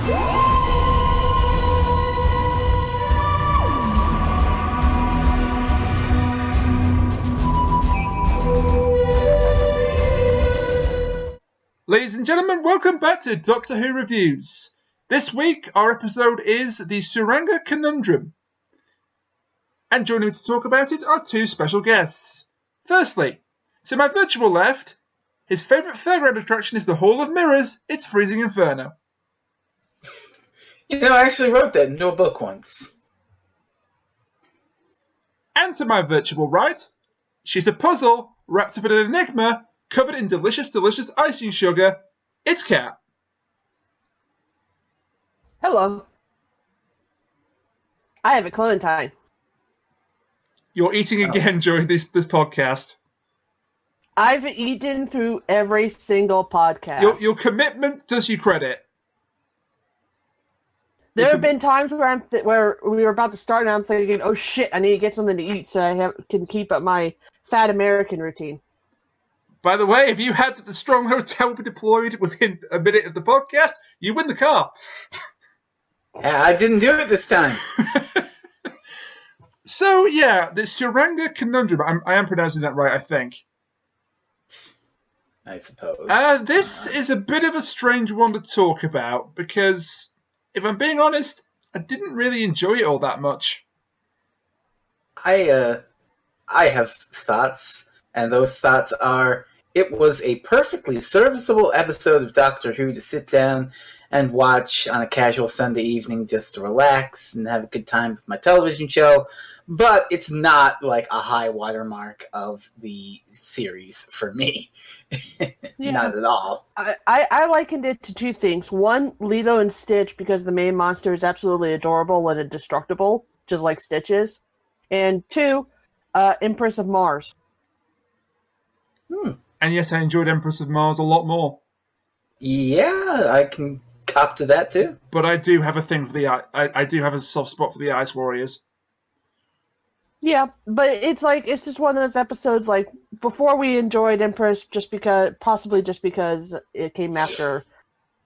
Ladies and gentlemen, welcome back to Doctor Who Reviews. This week, our episode is the Tsuranga Conundrum. And joining me to talk about it are two special guests. Firstly, to my virtual left, his favourite fairground attraction is the Hall of Mirrors. It's FreezingInferno. You know, I actually wrote that into a book once. And to my virtual right, she's a puzzle wrapped up in an enigma, covered in delicious, delicious icing sugar. It's Kat. Hello. I have a clementine. You're eating again during this podcast. I've eaten through every single podcast. Your commitment does you credit. There have been times where we were about to start and I'm thinking, oh shit, I need to get something to eat so I can keep up my fat American routine. By the way, if you had that the Strong Hotel be deployed within a minute of the podcast, you win the car. I didn't do it this time. So, yeah, the Tsuranga Conundrum. I am pronouncing that right, I think. I suppose. This is a bit of a strange one to talk about, because, if I'm being honest, I didn't really enjoy it all that much. I have thoughts, and those thoughts are, it was a perfectly serviceable episode of Doctor Who to sit down and watch on a casual Sunday evening just to relax and have a good time with my television show, but it's not like a high watermark of the series for me. Yeah. Not at all. I likened it to two things. One, Lilo and Stitch, because the main monster is absolutely adorable and indestructible, just like Stitch is. And two, Empress of Mars. And yes, I enjoyed Empress of Mars a lot more. Yeah, I can cop to that too. But I do have a thing for I do have a soft spot for the Ice Warriors. Yeah, but it's just one of those episodes, like, before we enjoyed Empress possibly just because it came after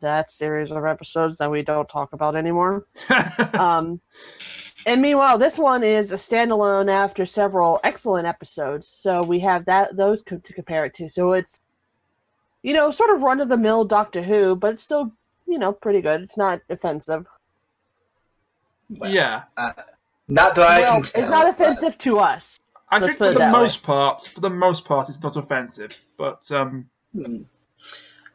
that series of episodes that we don't talk about anymore. And meanwhile, this one is a standalone after several excellent episodes, so we have those to compare it to. So it's, sort of run-of-the-mill Doctor Who, but it's still, pretty good. It's not offensive. Well, yeah. Not that I can tell. It's not offensive to us. I think for the most part, it's not offensive. But, I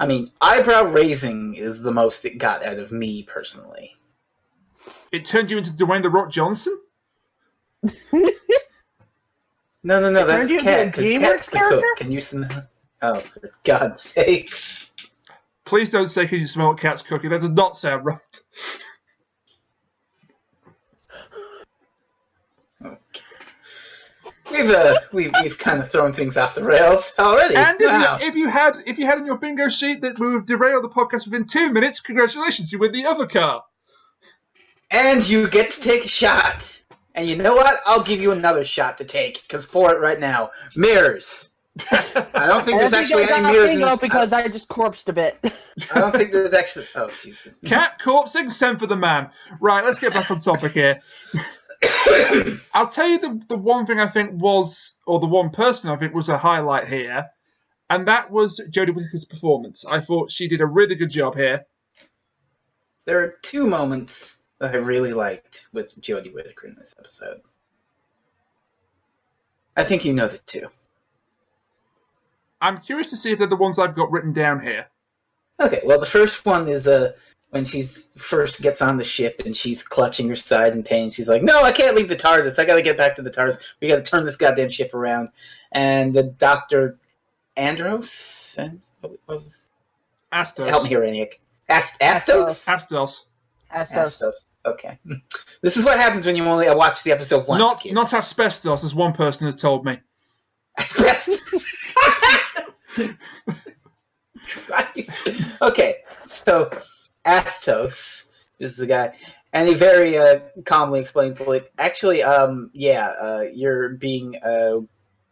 mean, eyebrow raising is the most it got out of me, personally. It turned you into Dwayne "The Rock" Johnson? No, that's Kat, because Kat's the cook. Can you smell? Oh, for God's sakes. Please don't say, can you smell what Kat's cooking? That does not sound right. We've kind of thrown things off the rails already. And if you had on your bingo sheet that we would derail the podcast within 2 minutes, congratulations, you win the other car. And you get to take a shot. And you know what? I'll give you another shot to take, because for it right now, mirrors. I don't think there's actually any mirrors in this. Because I just corpsed a bit. I don't think there's actually... Oh, Jesus. Cat corpsing, send for the man. Right, let's get back on topic here. I'll tell you the one thing I think was, or the one person I think was a highlight here, and that was Jodie Whittaker's performance. I thought she did a really good job here. There are two moments that I really liked with Jodie Whittaker in this episode. I think you know the two. I'm curious to see if they're the ones I've got written down here. Okay, well, the first one is when she first gets on the ship and she's clutching her side in pain. She's like, no, I can't leave the TARDIS. I gotta get back to the TARDIS. We gotta turn this goddamn ship around. And the Dr. Andros? And what was... Astos. Help me here, Aniak. Astos? Astos. Okay. This is what happens when you only watch the episode once. Not asbestos, as one person has told me. Asbestos? Christ. Okay, so Astos is the guy, and he very calmly explains, like, actually, you're being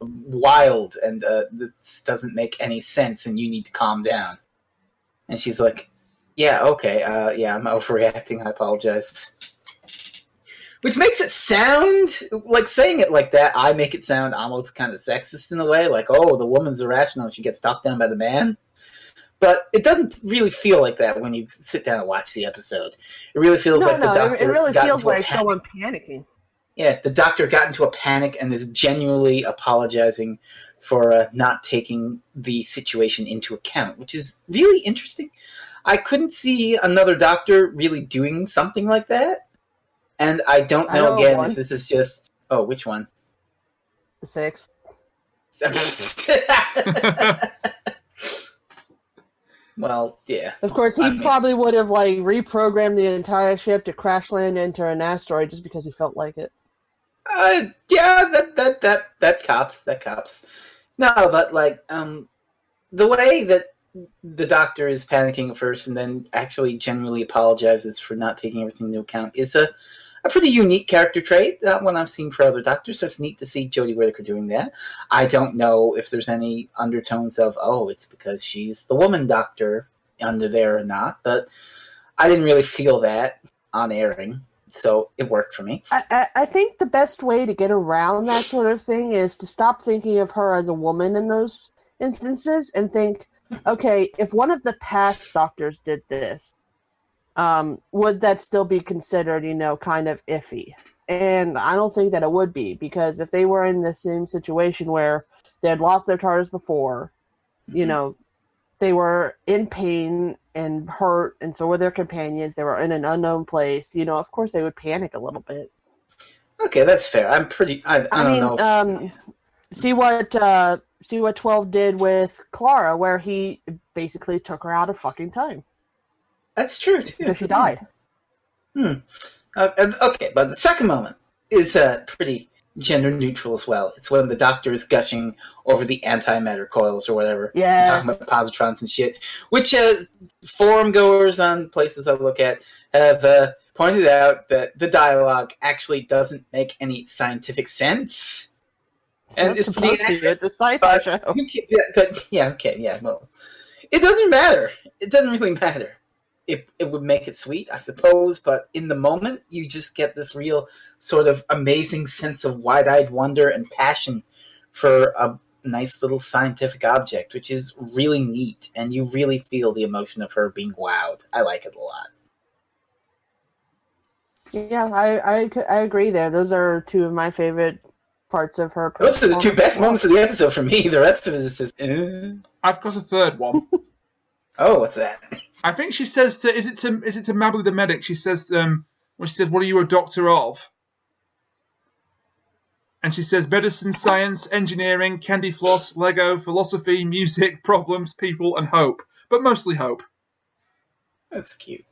wild, and this doesn't make any sense, and you need to calm down. And she's like, Yeah, okay. Yeah, I'm overreacting. I apologize. Which makes it sound like, saying it like that, I make it sound almost kind of sexist in a way, like, oh, the woman's irrational and she gets talked down by the man. But it doesn't really feel like that when you sit down and watch the episode. It really feels like the doctor it really got feels into a like panic. someone panicking. Yeah, the doctor got into a panic and is genuinely apologizing for not taking the situation into account, which is really interesting. I couldn't see another doctor really doing something like that. And I don't know, again, if this is just... Oh, which one? The 6th. Well, yeah. Of course, he probably would have like reprogrammed the entire ship to crash land into an asteroid just because he felt like it. Yeah, that cops. That cops. No, but like the way that the doctor is panicking at first and then actually genuinely apologizes for not taking everything into account is a pretty unique character trait, one I've seen for other doctors, so it's neat to see Jodie Whittaker doing that. I don't know if there's any undertones of, oh, it's because she's the woman doctor under there or not, but I didn't really feel that on airing, so it worked for me. I think the best way to get around that sort of thing is to stop thinking of her as a woman in those instances and think, okay, if one of the past doctors did this, would that still be considered, kind of iffy? And I don't think that it would be, because if they were in the same situation where they had lost their TARDIS before, they were in pain and hurt, and so were their companions, they were in an unknown place, of course they would panic a little bit. Okay, that's fair. I don't know. See what 12 did with Clara, where he basically took her out of fucking time. That's true, too. Because she died. Okay, but the second moment is pretty gender neutral as well. It's when the doctor is gushing over the antimatter coils or whatever. Yes. Talking about positrons and shit. Which forum goers on places I look at have pointed out that the dialogue actually doesn't make any scientific sense. And it's pretty accurate. It's a sci-fi show. Well, it doesn't matter. It doesn't really matter. It would make it sweet, I suppose, but in the moment, you just get this real sort of amazing sense of wide-eyed wonder and passion for a nice little scientific object, which is really neat, and you really feel the emotion of her being wowed. I like it a lot. Yeah, I agree there. Those are two of my favorite parts of her. Those are the two best moments of the episode for me. The rest of it is just... I've got a third one. Oh, what's that? I think she says to is it to Mabel the medic? She says when she says, "What are you a doctor of?" And she says, "Medicine, science, engineering, candy floss, Lego, philosophy, music, problems, people, and hope, but mostly hope." That's cute.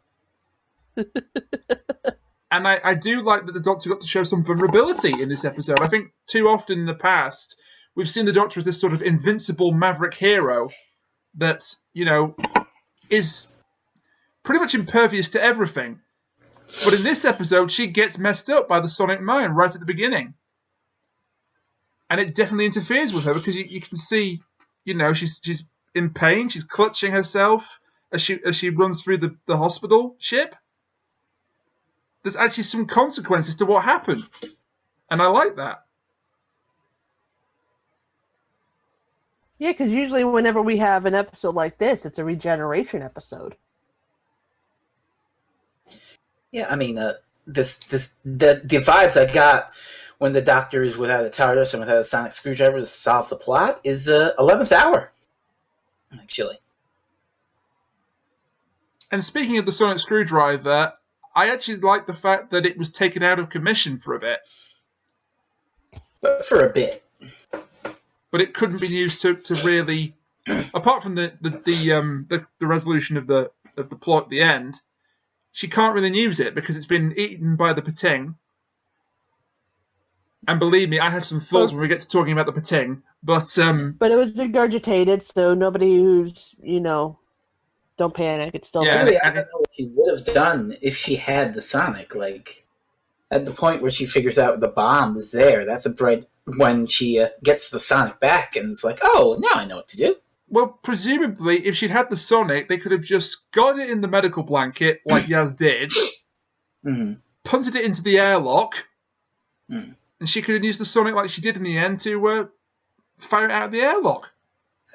And I do like that the Doctor got to show some vulnerability in this episode. I think too often in the past we've seen the Doctor as this sort of invincible maverick hero that is pretty much impervious to everything. But in this episode, she gets messed up by the sonic mine right at the beginning. And it definitely interferes with her because you can see, she's in pain. She's clutching herself as she runs through the hospital ship. There's actually some consequences to what happened. And I like that. Yeah, because usually whenever we have an episode like this, it's a regeneration episode. Yeah, I mean, the vibes I got when the Doctor is without a TARDIS and without a sonic screwdriver to solve the plot is 11th Hour, actually. And speaking of the sonic screwdriver, I actually like the fact that it was taken out of commission for a bit. But for a bit. But it couldn't be used to really, apart from the resolution of the plot at the end. She can't really use it because it's been eaten by the Pating. And believe me, I have some thoughts when we get to talking about the Pating. But it was regurgitated, so nobody who's don't panic. It's still there. Really, I don't know what she would have done if she had the Sonic. Like at the point where she figures out the bomb is there, that's a bright when she gets the Sonic back and it's like, oh, now I know what to do. Well, presumably, if she'd had the Sonic, they could have just got it in the medical blanket, like Yaz did, punted it into the airlock, and she could have used the Sonic like she did in the end to fire it out of the airlock.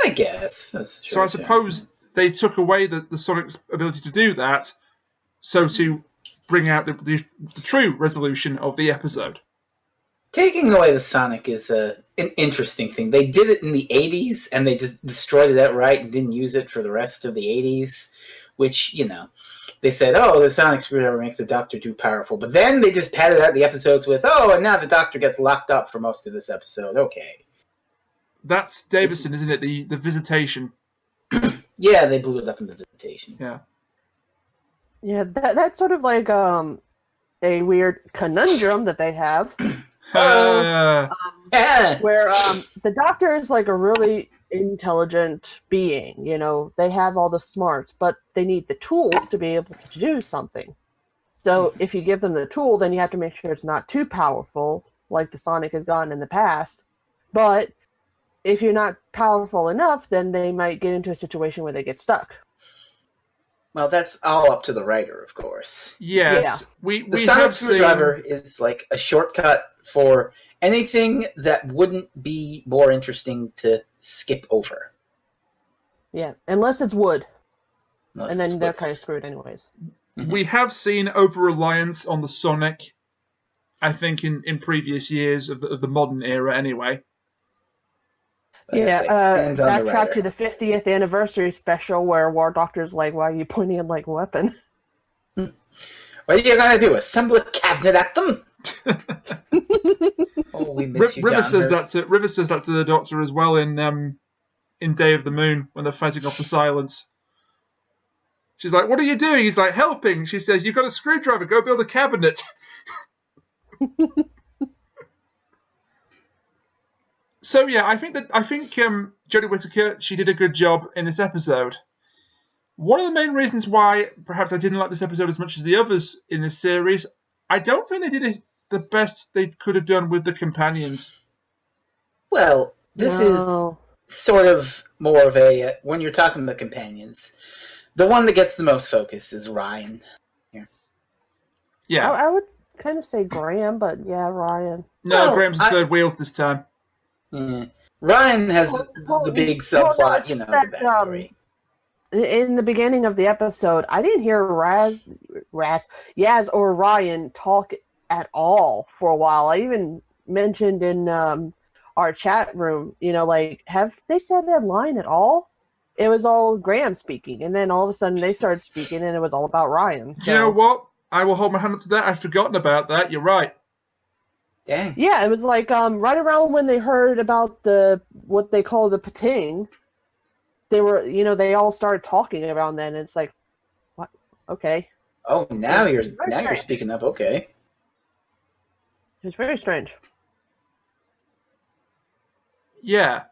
I guess that's true. So I suppose they took away the Sonic's ability to do that, so to bring out the true resolution of the episode. Taking away the Sonic is an interesting thing. They did it in the 80s, and they just destroyed it outright and didn't use it for the rest of the 80s, which, they said, oh, the Sonic screwdriver makes the Doctor too powerful. But then they just padded out the episodes with, oh, and now the Doctor gets locked up for most of this episode. Okay. That's Davison, isn't it? The Visitation. Yeah, they blew it up in the Visitation. Yeah. Yeah, that's sort of like a weird conundrum that they have. Where the Doctor is like a really intelligent being, they have all the smarts, but they need the tools to be able to do something. So if you give them the tool, then you have to make sure it's not too powerful, like the Sonic has gotten in the past. But if you're not powerful enough, then they might get into a situation where they get stuck. Well, that's all up to the writer, of course. Yes. Yeah. The Sonic screwdriver is like a shortcut for anything that wouldn't be more interesting to skip over. Yeah, unless it's wood. And then they're kind of screwed anyways. We have seen over-reliance on the Sonic, I think, in previous years of the modern era anyway. Backtrack to the 50th anniversary special where War Doctor's like, why are you pointing it like a weapon? What are you going to do, assemble a cabinet at them? Oh, we miss you, River John says Hurt. that to the Doctor as well in Day of the Moon when they're fighting off the Silence. She's like, what are you doing? He's like, helping. She says, you've got a screwdriver, go build a cabinet. So yeah, I think Jodie Whittaker, she did a good job in this episode. One of the main reasons why perhaps I didn't like this episode as much as the others in this series, I don't think they did the best they could have done with the companions. Well, this is sort of more of a, when you're talking about companions, the one that gets the most focus is Ryan. Here. Yeah. I would kind of say Graham, but yeah, Ryan. No, Graham's the third wheel this time. Yeah. Ryan has the big subplot, the backstory. In the beginning of the episode, I didn't hear Yaz or Ryan talk at all for a while. I even mentioned in our chat room, have they said that line at all? It was all Graham speaking, and then all of a sudden they started speaking, and it was all about Ryan. So. You know what? I will hold my hand up to that. I've forgotten about that. You're right. Dang. Yeah, it was like right around when they heard about what they call the pating, they were, they all started talking around then. And it's like, what? Okay. Oh, now you're speaking up. Okay. It's very strange. Yeah,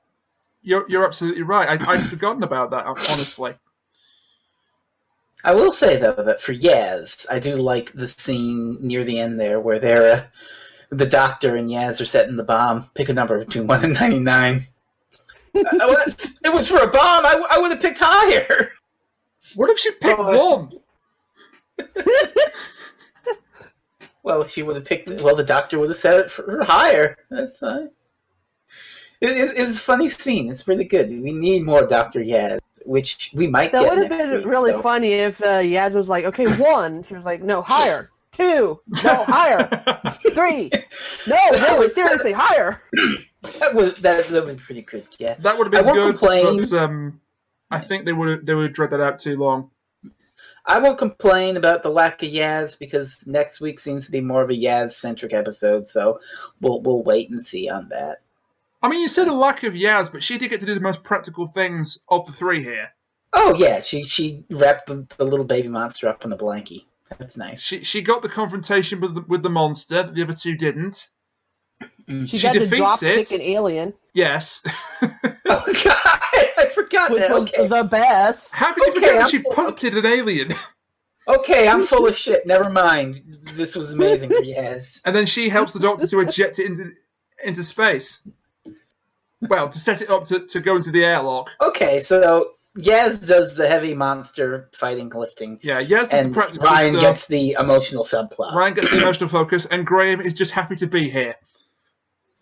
you're absolutely right. I'd forgotten about that, honestly. I will say though that for Yaz, I do like the scene near the end there where they're the Doctor and Yaz are setting the bomb. Pick a number between 1 and 99. It was for a bomb. I would have picked higher. What if she picked 1? Well, she would have picked. Well, the Doctor would have set it for higher. That's fine. It's a funny scene. It's really good. We need more Dr. Yaz, which we might get next week. That would have been really funny if Yaz was like, okay, 1. She was like, no, higher. 2. No, higher. 3. No, really, seriously, higher. That would be pretty good, yeah. That would have been good, but I think they would have dragged that out too long. I won't complain about the lack of Yaz because next week seems to be more of a Yaz-centric episode, so we'll wait and see on that. I mean, you said a lack of Yaz, but she did get to do the most practical things of the 3 here. Oh, yeah, she wrapped the little baby monster up in the blankie. That's nice. She got the confrontation with the monster that the other 2 didn't. She got to drop kick an alien. Yes. Oh, God, I forgot Which that. was the best. How could you forget that she punted an alien? Okay, I'm full of shit. Never mind. This was amazing for Yaz. And then she helps the Doctor to eject it into space. Well, to set it up to go into the airlock. Okay, so Yaz does the heavy monster fighting lifting. Yeah, Yaz does the and practical Ryan stuff. gets the emotional subplot. Ryan gets the emotional focus, and Graham is just happy to be here.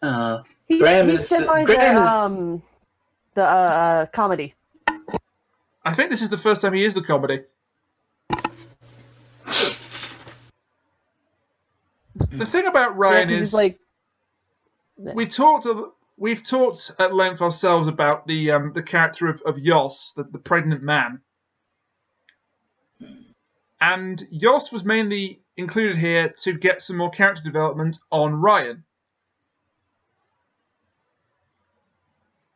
Graham is the comedy. I think this is the first time he is the comedy. The thing about Ryan is, like, we've talked at length ourselves about the character of Yoss, the pregnant man, and Yoss was mainly included here to get some more character development on Ryan.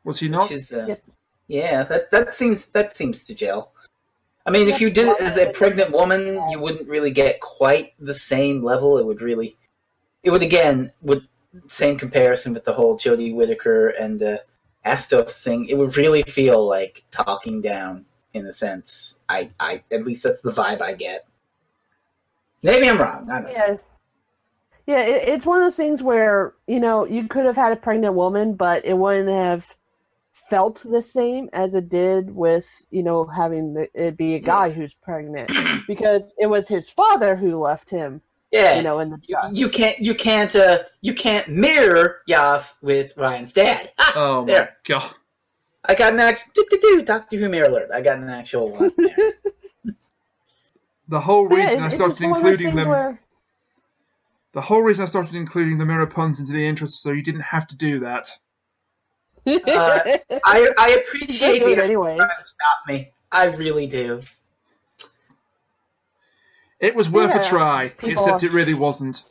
Was he not? Yeah, that seems to gel. I mean, if you did it as a pregnant woman, you wouldn't really get quite the same level. With same comparison with the whole Jodie Whittaker and the Astos thing, it would really feel like talking down in a sense. I at least that's the vibe I get. Maybe I'm wrong. I don't know. Yeah, it's one of those things where, you could have had a pregnant woman, but it wouldn't have felt the same as it did with, having it be a guy who's pregnant, because it was his father who left him. Yeah, in the dust. You can't mirror Yas with Ryan's dad. Oh my god! I got an Doctor Who mirror alert. I got an actual one there. The whole reason I started including them. The whole reason I started including the mirror puns into the intro, so you didn't have to do that. I appreciate it anyway. Stop me. I really do. It was worth a try, except it really wasn't.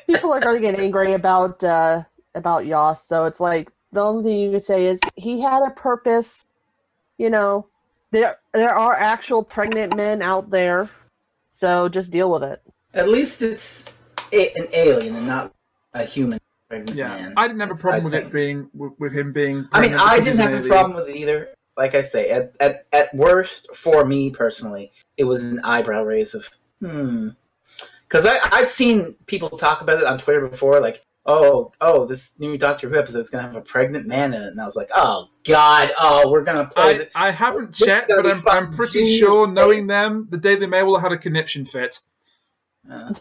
People are going to get angry about Yoss, so it's like, the only thing you could say is he had a purpose. There are actual pregnant men out there, so just deal with it. At least it's an alien and not a human pregnant man. I didn't have a problem with it being with him being. I mean, I didn't have a problem with it either. Like I say, at worst, for me personally, it was an eyebrow raise of because I've seen people talk about it on Twitter before, like, oh, this new Doctor Who episode is gonna have a pregnant man in it, and I was like, oh god, we're gonna play. I haven't checked, but I'm pretty sure, knowing them, the Daily Mail will have had a conniption fit.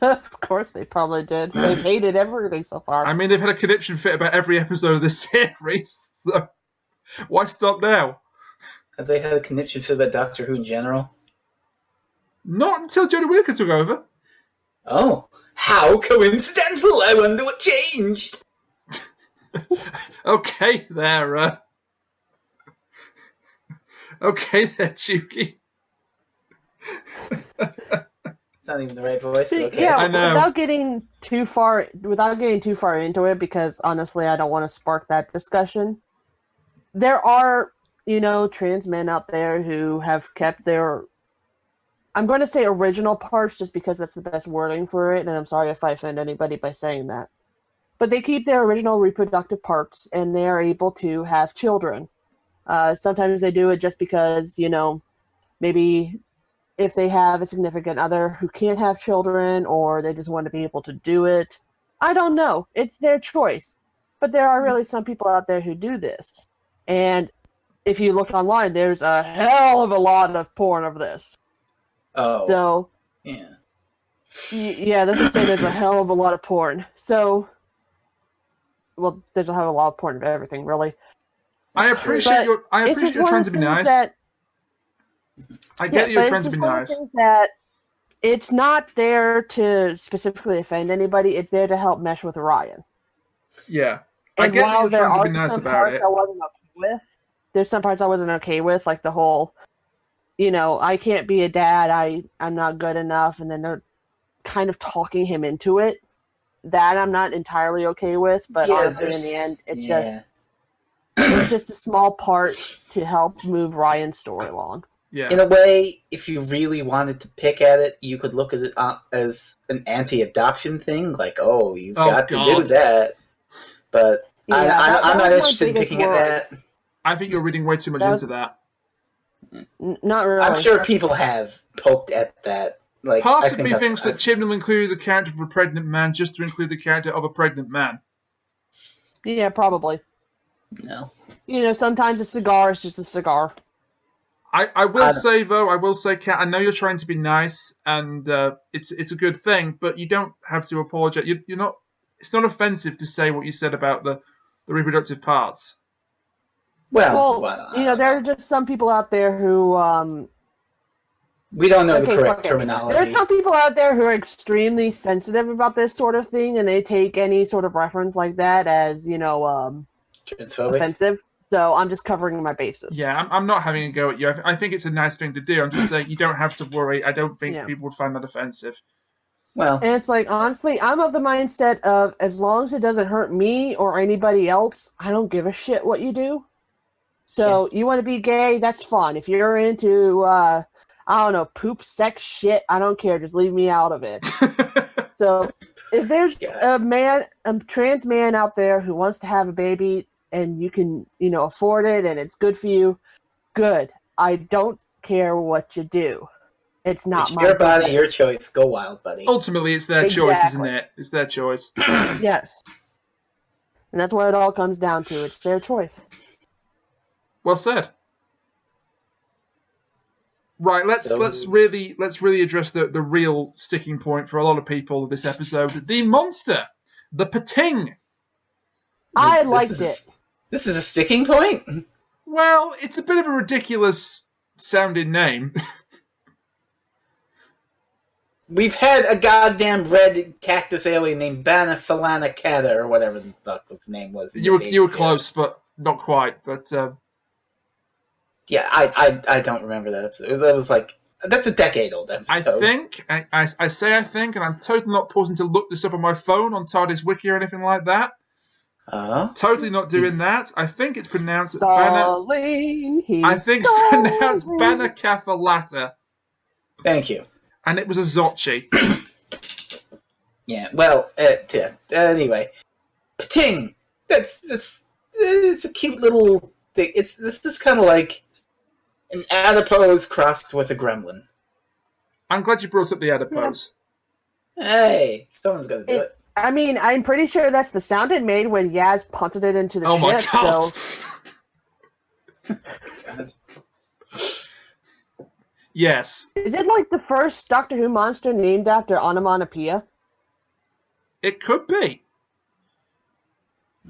Of course, they probably did. They've hated everything so far. I mean, they've had a conniption fit about every episode of this series, so why stop now? Have they had a conniption fit about Doctor Who in general? Not until Jodie Whittaker took over. Oh, how coincidental! I wonder what changed. Okay, there. Okay, there, Chuki. It's not even the right voice. But okay. Yeah, I know. without getting too far into it, because honestly, I don't want to spark that discussion. There are, trans men out there who have kept their, I'm going to say original parts just because that's the best wording for it, and I'm sorry if I offend anybody by saying that. But they keep their original reproductive parts, and they are able to have children. Sometimes they do it just because, maybe if they have a significant other who can't have children, or they just want to be able to do it. I don't know. It's their choice. But there are really some people out there who do this. And if you look online, there's a hell of a lot of porn of this. Oh. So, yeah. Yeah, let's just say there's a hell of a lot of porn. So, well, there's a hell of a lot of porn of everything, really. I appreciate you're trying to be nice. I get you're trying to be nice. That it's not there to specifically offend anybody. It's there to help mesh with Ryan. Yeah. And I get while you're trying to be nice about it. I wasn't okay with. There's some parts I wasn't okay with, like the whole, I can't be a dad, I'm not good enough, and then they're kind of talking him into it. That I'm not entirely okay with, but honestly, in the end, it's just a small part to help move Ryan's story along. Yeah. In a way, if you really wanted to pick at it, you could look at it as an anti-adoption thing, like, you've got to do that. But yeah, I'm not interested in picking at that. I think you're reading way too much into that. Not really. I'm sure people have poked at that. Like, part of me thinks that Chibnall included the character of a pregnant man just to include the character of a pregnant man. Yeah, probably. No. Sometimes a cigar is just a cigar. I will say, Kat, I know you're trying to be nice, and it's a good thing, but you don't have to apologize. You're not. It's not offensive to say what you said about the reproductive parts. Well, there are just some people out there who we don't know the correct terminology. There's some people out there who are extremely sensitive about this sort of thing, and they take any sort of reference like that as offensive. So I'm just covering my bases. Yeah, I'm not having a go at you. I think it's a nice thing to do. I'm just saying you don't have to worry. I don't think people would find that offensive. Well, and it's like, honestly, I'm of the mindset of as long as it doesn't hurt me or anybody else, I don't give a shit what you do. So you want to be gay, that's fun. If you're into, poop, sex, shit, I don't care. Just leave me out of it. So if there's a trans man out there who wants to have a baby and you can, afford it and it's good for you, good. I don't care what you do. It's not my your body, your choice. Go wild, buddy. Ultimately, it's their choice, isn't it? It's their choice. Yes. And that's what it all comes down to. It's their choice. Well said. Right, let's really address the real sticking point for a lot of people of this episode. The monster. The Pating. I liked it. This is a sticking point? Well, it's a bit of a ridiculous sounding name. We've had a goddamn red cactus alien named Banafalana Kata, or whatever the fuck his name was. You were close, but not quite. But yeah, I don't remember that episode. That was like, that's a decade-old episode. I think, and I'm totally not pausing to look this up on my phone on TARDIS Wiki or anything like that. Totally not doing that. I think it's pronounced Banacathalata. Thank you. And it was a Zocchi. Yeah, well, anyway. Pating! It's a cute little thing. This is kind of like an adipose crossed with a gremlin. I'm glad you brought up the adipose. Yeah. Hey, someone's got to do it. I mean, I'm pretty sure that's the sound it made when Yaz punted it into the ship. My God. So... God. Yes. Is it like the first Doctor Who monster named after onomatopoeia? It could be.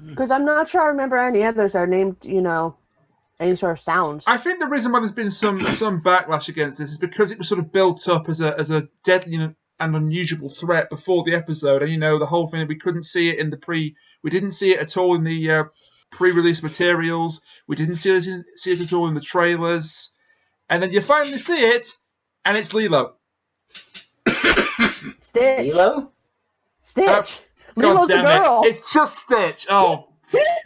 Because I'm not sure I remember any others that are named, any sort of sounds. I think the reason why there's been some backlash against this is because it was sort of built up as a deadly and unusual threat before the episode, and the whole thing, we couldn't see it in we didn't see it at all in the pre-release materials. We didn't see it at all in the trailers. And then you finally see it, and it's Lilo. Stitch. Lilo? Stitch. Lilo's the girl. It's just Stitch. Oh.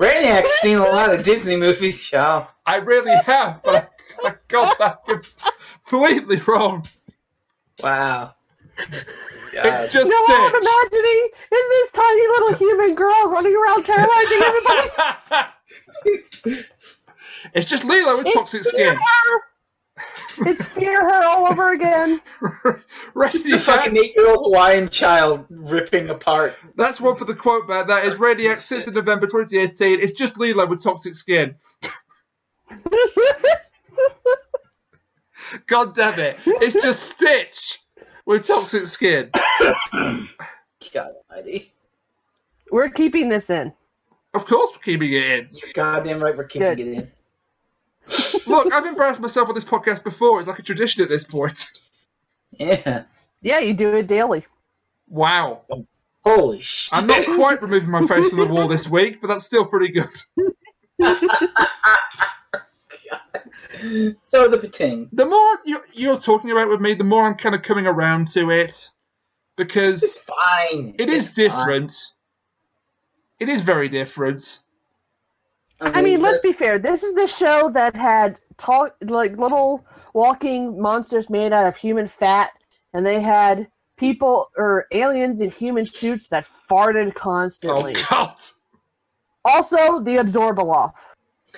Brainiac's seen a lot of Disney movies, y'all. I really have, but I got that completely wrong. Wow. God. It's just Stitch. Stitch. I'm imagining is this tiny little human girl running around terrorizing everybody. It's just Lilo with toxic skin. It's Fear Her all over again. Just a fucking 8-year-old Hawaiian child ripping apart. That's one for the quote back. That is Radiac, 6th of November 2018. It's just Lilo with toxic skin. God damn it. It's just Stitch with toxic skin. God almighty. We're keeping this in. Of course we're keeping it in. You're goddamn right we're keeping it in. Look, I've embarrassed myself on this podcast before. It's like a tradition at this point. Yeah. Yeah, you do it daily. Wow. Oh, holy shit. I'm not quite removing my face from the wall this week, but that's still pretty good. God. So the Pating. The more you're talking about it with me, the more I'm kind of coming around to it. Because it's fine. It is different. It is very different. I mean, let's be fair. This is the show that had little walking monsters made out of human fat, and they had people or aliens in human suits that farted constantly. Oh God! Also, the Absorbaloff.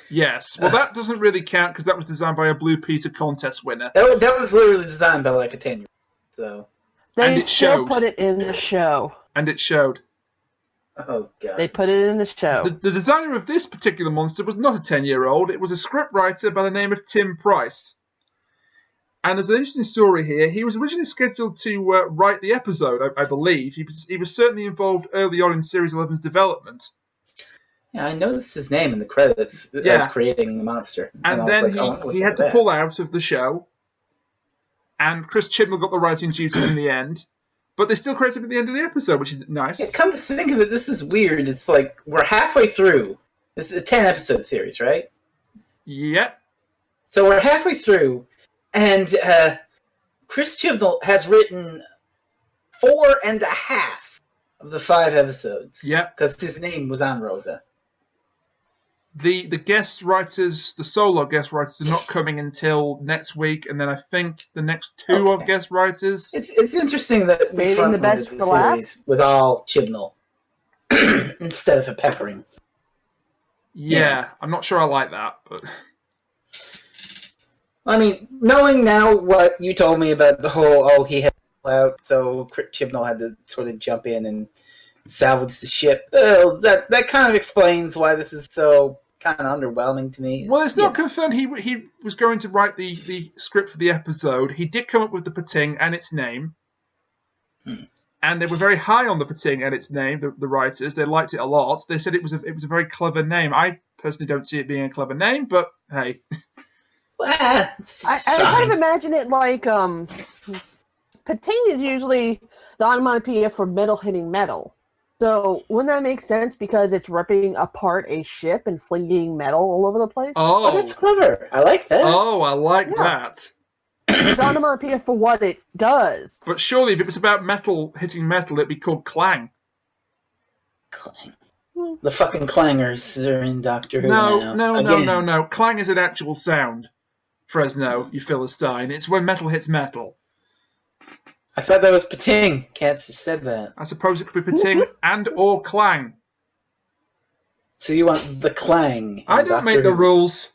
Yes. Well, that doesn't really count because that was designed by a Blue Peter contest winner. That was literally designed by like a 10-year-old. So they still put it in the show, and it showed. Oh, God. They put it in the show. The designer of this particular monster was not a 10-year-old. It was a scriptwriter by the name of Tim Price. And there's an interesting story here. He was originally scheduled to write the episode, I believe. He was certainly involved early on in Series 11's development. Yeah, I noticed his name in the credits as creating the monster. And then he had to pull out of the show. And Chris Chibnall got the writing duties in the end. But they still credited him at the end of the episode, which is nice. Yeah, come to think of it, this is weird. It's like we're halfway through. This is a 10-episode series, right? Yep. So we're halfway through, and Chris Chibnall has written 4.5 of the 5 episodes. Yep. Because his name was on Rosa. The guest writers, the solo guest writers, are not coming until next week, and then I think the next 2 are guest writers. It's interesting that we Saving the best front-loaded for the last? series with all Chibnall instead of a peppering. Yeah, I'm not sure I like that, but I mean, knowing now what you told me about the whole, he had to pull out, so Chibnall had to sort of jump in and salvage the ship. That kind of explains why this is so kind of underwhelming to me. Well, it's not confirmed he was going to write the script for the episode. He did come up with the Pating and its name. And they were very high on the Pating and its name, the writers. They liked it a lot. They said it was a very clever name. I personally don't see it being a clever name, but hey. I kind of imagine it like Pating is usually the onomatopoeia for metal hitting metal. So wouldn't that make sense because it's ripping apart a ship and flinging metal all over the place? Oh, that's clever. I like that. Oh, I like that. It's onomatopoeia for what it does. But surely if it was about metal hitting metal, it'd be called clang. Clang. The fucking clangers are in Doctor Who now. No. Clang is an actual sound, Frezno, you Philistine. It's when metal hits metal. I thought that was Pating. Katz just said that. I suppose it could be Pating and or clang. So you want the clang. I don't make the rules.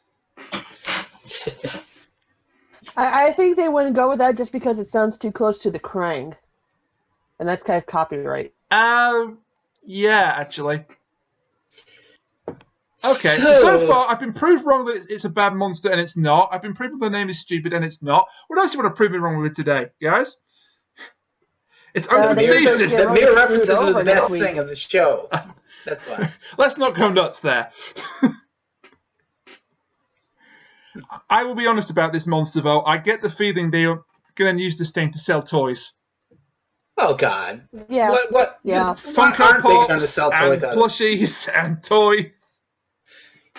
I think they wouldn't go with that just because it sounds too close to the Krang. And that's kind of copyright. Yeah, actually. Okay, so far I've been proved wrong that it's a bad monster and it's not. I've been proved the name is stupid and it's not. What else do you want to prove me wrong with today, guys? It's open season. The mere references are the best thing of the show. That's why. Let's not go nuts there. I will be honest about this monster, though. I get the feeling they're going to use this thing to sell toys. Oh, God. Yeah. What? Yeah. Funko Pops and plushies and toys.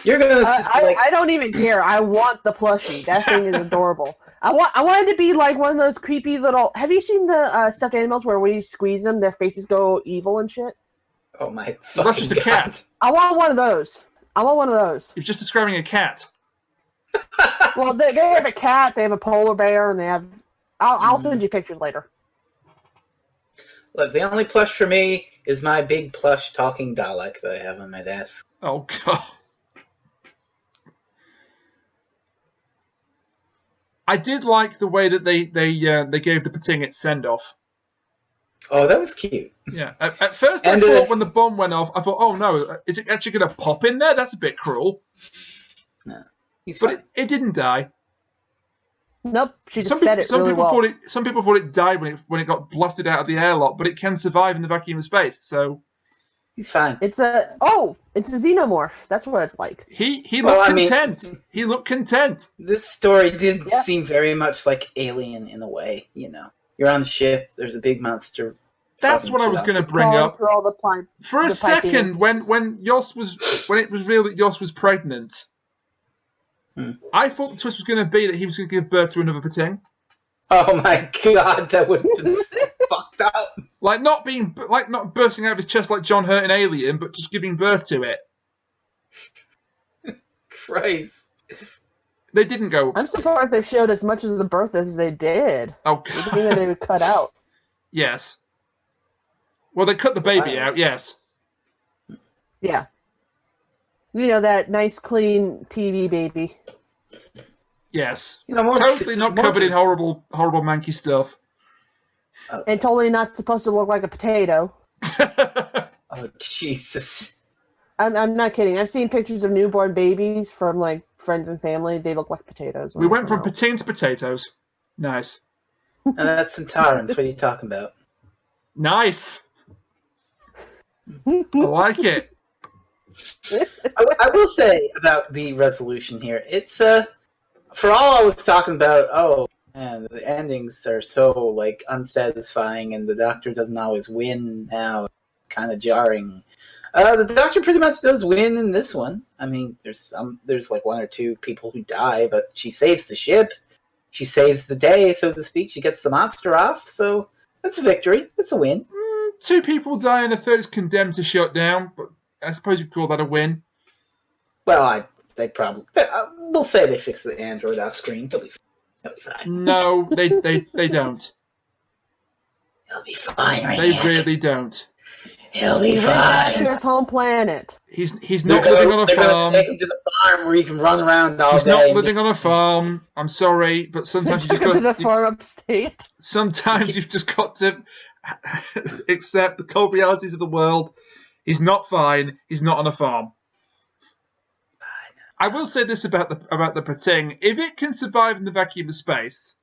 You're going to... I don't even care. I want the plushie. That thing is adorable. I want it to be like one of those creepy little... Have you seen the stuffed animals where when you squeeze them, their faces go evil and shit? Oh, my fucking That's just a cat. I want one of those. You're just describing a cat. Well, they have a cat, they have a polar bear, and they have... I'll send you pictures later. Look, the only plush for me is my big plush talking Dalek that I have on my desk. Oh, God. I did like the way that they gave the Pating its send-off. Oh, that was cute. Yeah. At first, I thought when the bomb went off, I thought, oh, no, is it actually going to pop in there? That's a bit cruel. No. But it didn't die. Nope, she just fed it really well. Some people thought it died when it got blasted out of the airlock, but it can survive in the vacuum of space, so... He's fine. It's a xenomorph. That's what it's like. He looked content. He looked content. This story did seem very much like Alien in a way, you know. You're on a ship, there's a big monster. That's what I was going to bring up. For a second, when it was revealed that Yos was pregnant, I thought the twist was going to be that he was going to give birth to another Pating. Oh my God, that would have been so fucked up. Like not bursting out of his chest like John Hurt in Alien, but just giving birth to it. Christ. They didn't go... I'm surprised they showed as much of the birth as they did. Oh, God. The thing that they would cut out. Yes. Well, they cut the baby out, yes. Yeah. You know, that nice, clean TV baby. Yes. Totally not covered in horrible manky stuff. And totally not supposed to look like a potato. Oh, Jesus. I'm not kidding. I've seen pictures of newborn babies from like friends and family. They look like potatoes. We went from poutine to potatoes. Nice. And that's Centaurans. What are you talking about? Nice. I like it. I will say about the resolution here, it's for all I was talking about, oh man, the endings are so like unsatisfying and the Doctor doesn't always win now, it's kind of jarring. The Doctor pretty much does win in this one. I mean, there's like one or two people who die, but she saves the ship. She saves the day, so to speak. She gets the monster off, so that's a victory. That's a win. 2 people die and a third is condemned to shut down, but I suppose you'd call that a win. Well, we'll say they fix the android off screen. They'll be fine. No, they don't. He'll be fine, right? They really don't. He'll be fine. To his home planet. He's not living on a farm. They're going to take him to the farm where he can run around all day. He's not living on a farm. I'm sorry, but sometimes you just got to the farm upstate. Sometimes you've just got to accept the cold realities of the world. He's not fine. He's not on a farm. I will say this about the Pating. If it can survive in the vacuum of space,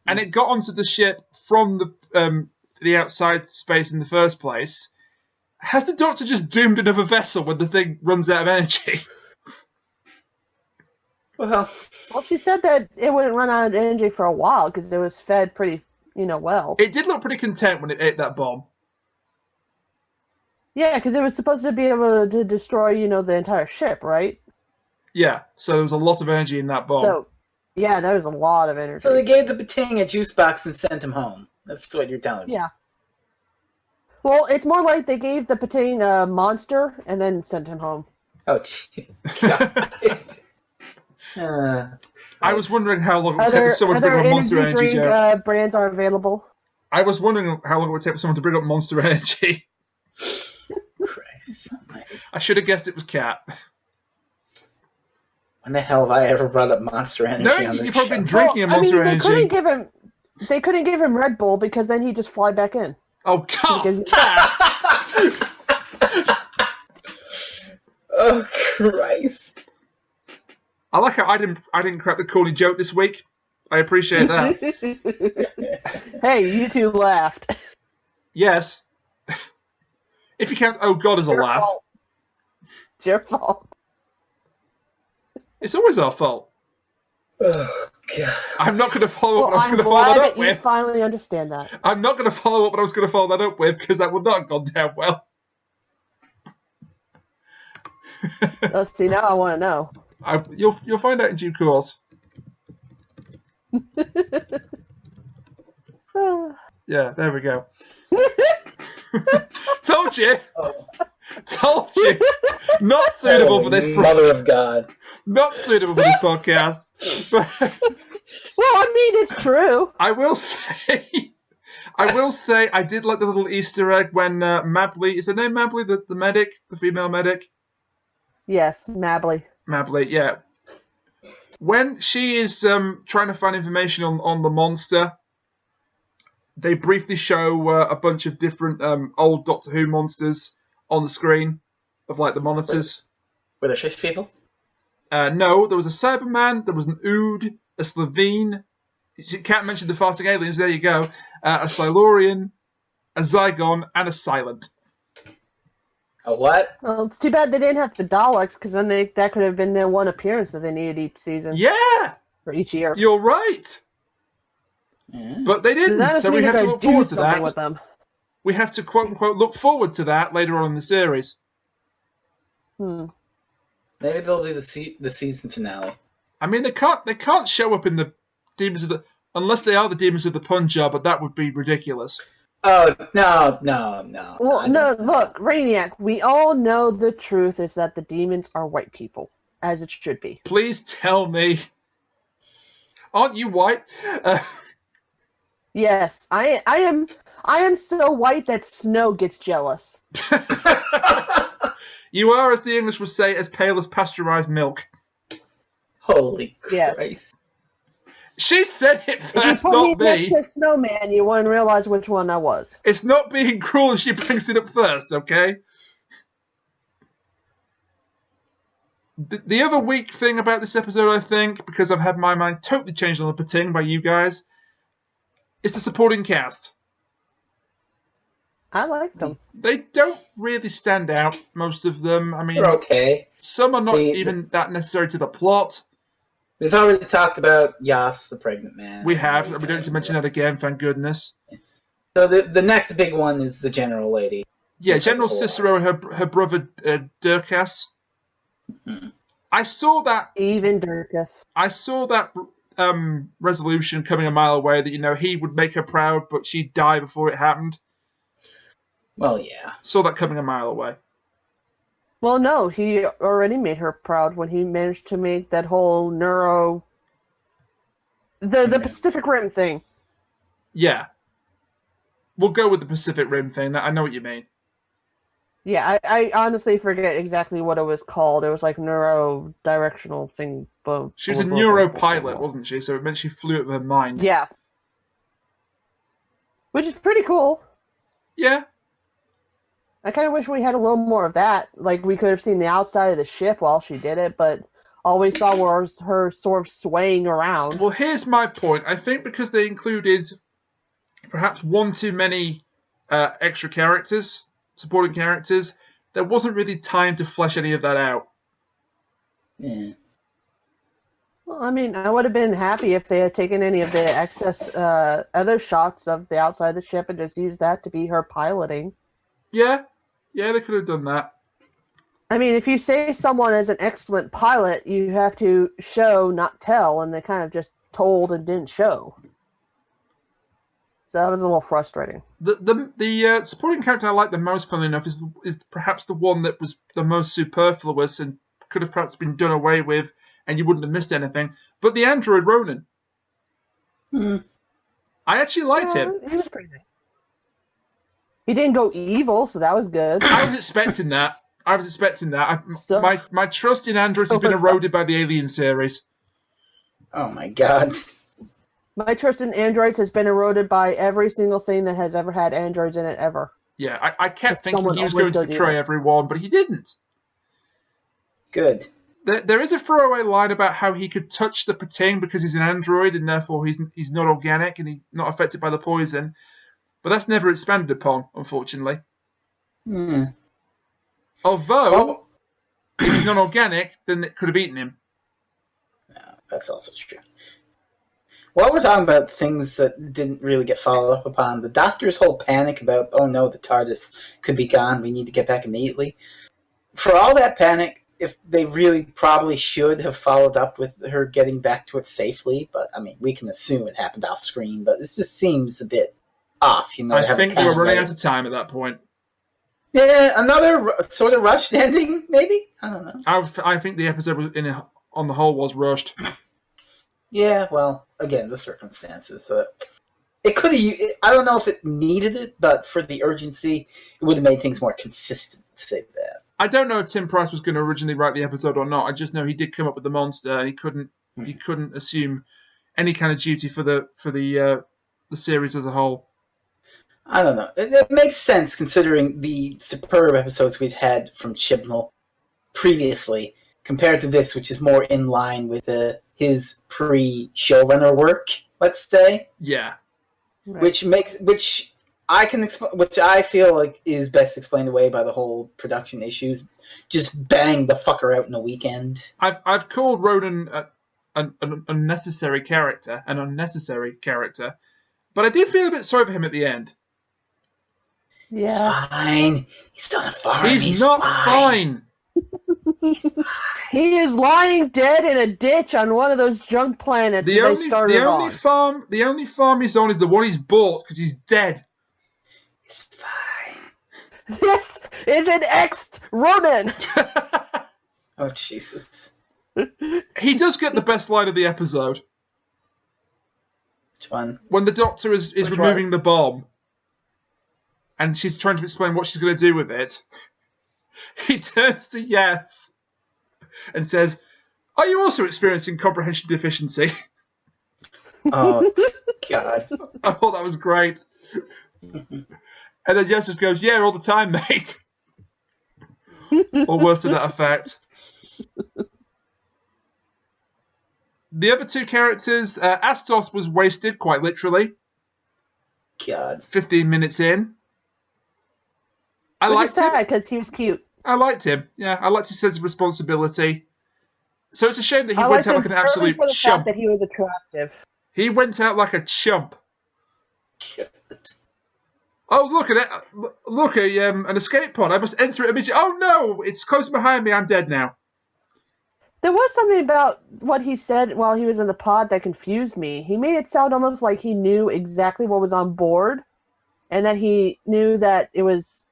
and it got onto the ship from the outside space in the first place, has the Doctor just doomed another vessel when the thing runs out of energy? Well, she said that it wouldn't run out of energy for a while because it was fed pretty, well. It did look pretty content when it ate that bomb. Yeah, because it was supposed to be able to destroy, the entire ship, right? Yeah, so there was a lot of energy in that bomb. So, yeah, there was a lot of energy. So they gave the Pating a juice box and sent him home. That's what you're telling me. Yeah. Well, it's more like they gave the Pating a monster and then sent him home. Oh, I was wondering how long it would take for someone to bring up Monster Energy, Joe. Brands are available. I was wondering how long it would take for someone to bring up Monster Energy. Christ. I should have guessed it was Kat. When the hell have I ever brought up Monster Energy on this you've show? probably been drinking a Monster Energy. They couldn't give him Red Bull because then he'd just fly back in. Oh, God! Oh, Christ. I like how I didn't crack the corny joke this week. I appreciate that. Hey, you two laughed. Yes. If you count Oh God as a laugh. Fault. It's your fault. It's always our fault. Oh, God. I'm not going to follow up what I was going to follow that up with. You finally understand that. I'm not going to follow up what I was going to follow that up with because that would not have gone down well. Oh, see, now I want to know. You'll find out in due course. Yeah, there we go. Told you. Oh. Told you. Not suitable for this. Mother of God. Not suitable for this podcast. But well, I mean, it's true. I will say, I did like the little Easter egg when Mabley, is her name Mabley, the medic, the female medic? Yes, Mabley. Mabley, yeah. When she is trying to find information on the monster, they briefly show a bunch of different old Doctor Who monsters on the screen of like the monitors. Were there fish people? No, there was a Cyberman, there was an Ood, a Slovene. You can't mention the farting aliens, there you go. A Silurian, a Zygon, and a Silent. A what? Well, it's too bad they didn't have the Daleks, because then that could have been their one appearance that they needed each season. Yeah! Or each year. You're right! Yeah. But they didn't, so we have to look forward to that. With them. We have to quote-unquote look forward to that later on in the series. Hmm. Maybe they'll be the season finale. I mean, they can't show up in the Demons of the... Unless they are the Demons of the Punjab, but that would be ridiculous. Oh, no. Well, no, look, Rainiac, we all know the truth is that the demons are white people, as it should be. Please tell me. Aren't you white? Yes, I am so white that Snow gets jealous. You are, as the English would say, as pale as pasteurized milk. Holy Yes. Christ. She said it If you first, put me not next me. to Snowman, you wouldn't realize which one I was. It's not being cruel if she brings it up first, okay? The other weak thing about this episode, I think, because I've had my mind totally changed on the Pating by you guys, is the supporting cast. I liked them. They don't really stand out, most of them. I mean, They're okay. some are not even that necessary to the plot. We've already talked about Yas, the pregnant man. We have. We don't need to mention that again, thank goodness. So the next big one is the general lady. Yeah, General Cicero and her brother Durkas. Mm-hmm. I saw that. Even Durkas. I saw that resolution coming a mile away that he would make her proud, but she'd die before it happened. Well, yeah. Saw that coming a mile away. Well, no, he already made her proud when he managed to make that whole the Pacific Rim thing. Yeah. We'll go with the Pacific Rim thing. I know what you mean. Yeah, I honestly forget exactly what it was called. It was like neuro-directional thing. She was a neuropilot, wasn't she? So it meant she flew out of her mind. Yeah. Which is pretty cool. Yeah. I kind of wish we had a little more of that. Like, we could have seen the outside of the ship while she did it, but all we saw was her sort of swaying around. Well, here's my point. I think because they included perhaps one too many extra characters, supporting characters, there wasn't really time to flesh any of that out. Yeah. Well, I mean, I would have been happy if they had taken any of the excess other shots of the outside of the ship and just used that to be her piloting. Yeah, they could have done that. I mean, if you say someone is an excellent pilot, you have to show, not tell, and they kind of just told and didn't show. So that was a little frustrating. The supporting character I like the most, funnily enough, is perhaps the one that was the most superfluous and could have perhaps been done away with, and you wouldn't have missed anything. But the android Ronan. I actually liked him. He was pretty nice. He didn't go evil, so that was good. I was expecting that. My trust in androids has been eroded by the Alien series. Oh my god. My trust in androids has been eroded by every single thing that has ever had androids in it ever. Yeah, I kept thinking he was going to betray everyone, but he didn't. Good. There is a throwaway line about how he could touch the Pating because he's an android and therefore he's not organic and he's not affected by the poison. But that's never expanded upon, unfortunately. Although, if he's non-organic, then it could have eaten him. No, that's also true. While we're talking about things that didn't really get followed up upon, the Doctor's whole panic about, oh no, the TARDIS could be gone, we need to get back immediately. For all that panic, if they really probably should have followed up with her getting back to it safely, but I mean, we can assume it happened off screen, but this just seems a bit off, I think they were running out of time at that point. Yeah, another sort of rushed ending, maybe? I don't know. I think the episode was on the whole was rushed. Yeah, well, again, the circumstances. So it could have. I don't know if it needed it, but for the urgency, it would have made things more consistent. To say that. I don't know if Tim Price was going to originally write the episode or not. I just know he did come up with the monster, and he couldn't assume any kind of duty for the series as a whole. I don't know. It makes sense considering the superb episodes we've had from Chibnall previously, compared to this, which is more in line with his pre-showrunner work, let's say. Yeah. Right. Which I feel like is best explained away by the whole production issues. Just bang the fucker out in a weekend. I've called Ronan an unnecessary character, but I did feel a bit sorry for him at the end. Yeah. He's fine. He's still on a farm. He's not fine. He is lying dead in a ditch on one of those junk planets The only farm he's on is the one he's bought because he's dead. He's fine. This is an ex-Ronan. Oh, Jesus. He does get the best line of the episode. Which one? When the Doctor is removing the bomb and she's trying to explain what she's going to do with it, he turns to Yes and says, "Are you also experiencing comprehension deficiency?" Oh, God. I thought that was great. And then Yes just goes, yeah, all the time, mate. Or worse to that effect. The other two characters, Astos was wasted, quite literally. God. 15 minutes in. I liked him. because he was cute. I liked him. Yeah, I liked his sense of responsibility. So it's a shame that he I went liked out him like an purely absolute for the chump. fact that he was attractive. He went out like a chump. God. Oh, look at it. Look, an escape pod. I must enter it immediately. Oh, no, it's close behind me. I'm dead now. There was something about what he said while he was in the pod that confused me. He made it sound almost like he knew exactly what was on board, and that he knew that it was,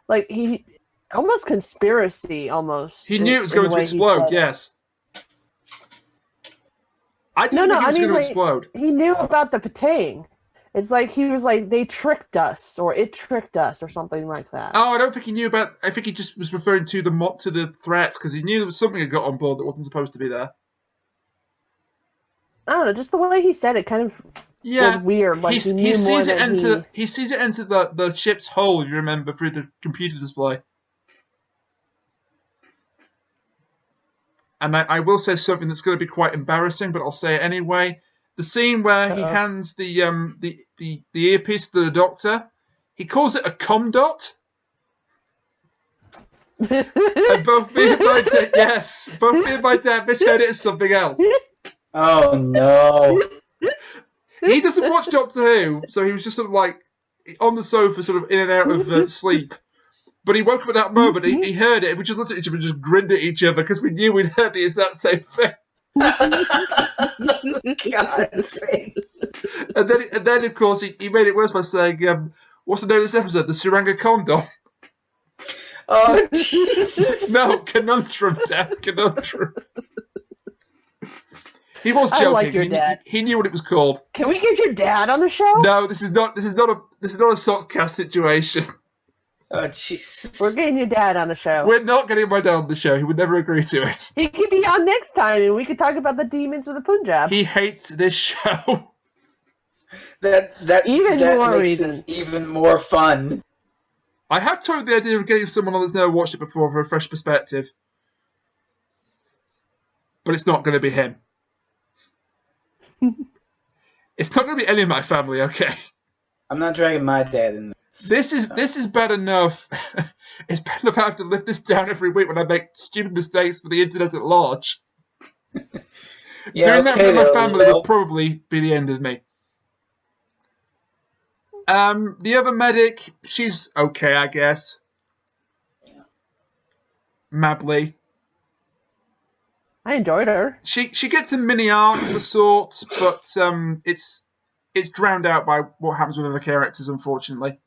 like he almost conspiracy almost. He knew it was going to explode, yes. I didn't think it was going to explode. He knew about the Patang. It's like he was like, they tricked us, or it tricked us, or something like that. Oh, I don't think he knew about... I think he just was referring to the threats, because he knew there was something had got on board that wasn't supposed to be there. I don't know, just the way he said it kind of was weird. Like he sees it enter the ship's hull, if you remember, through the computer display. And I will say something that's going to be quite embarrassing, but I'll say it anyway. The scene where he hands the earpiece to the doctor, he calls it a cum dot. And both me and my dad misheard it as something else. Oh, no. He doesn't watch Doctor Who, so he was just sort of like on the sofa, sort of in and out of sleep. But he woke up at that moment, he heard it, and we just looked at each other and just grinned at each other because we knew we'd heard the exact same thing. God's sake. And then, of course, he made it worse by saying, what's the name of this episode? The Tsuranga Conundrum. Oh, Jesus. No, Conundrum, Dad, Conundrum. He was joking. I like your dad. He knew what it was called. Can we get your dad on the show? No, this is not a Sotscast situation. Oh, Jesus. We're getting your dad on the show. We're not getting my dad on the show. He would never agree to it. He could be on next time, and we could talk about the demons of the Punjab. He hates this show. That more makes reason. it even more fun. I have toyed with the idea of getting someone on that's never watched it before for a fresh perspective. But it's not going to be him. It's not going to be any of my family, okay? I'm not dragging my dad in this is bad enough. It's bad enough I have to live this down every week when I make stupid mistakes for the internet at large. Doing that with my family would probably be the end of me. The other medic, she's okay, I guess. Mabley. I enjoyed her. She gets a mini arc of the sort, but it's drowned out by what happens with other characters, unfortunately.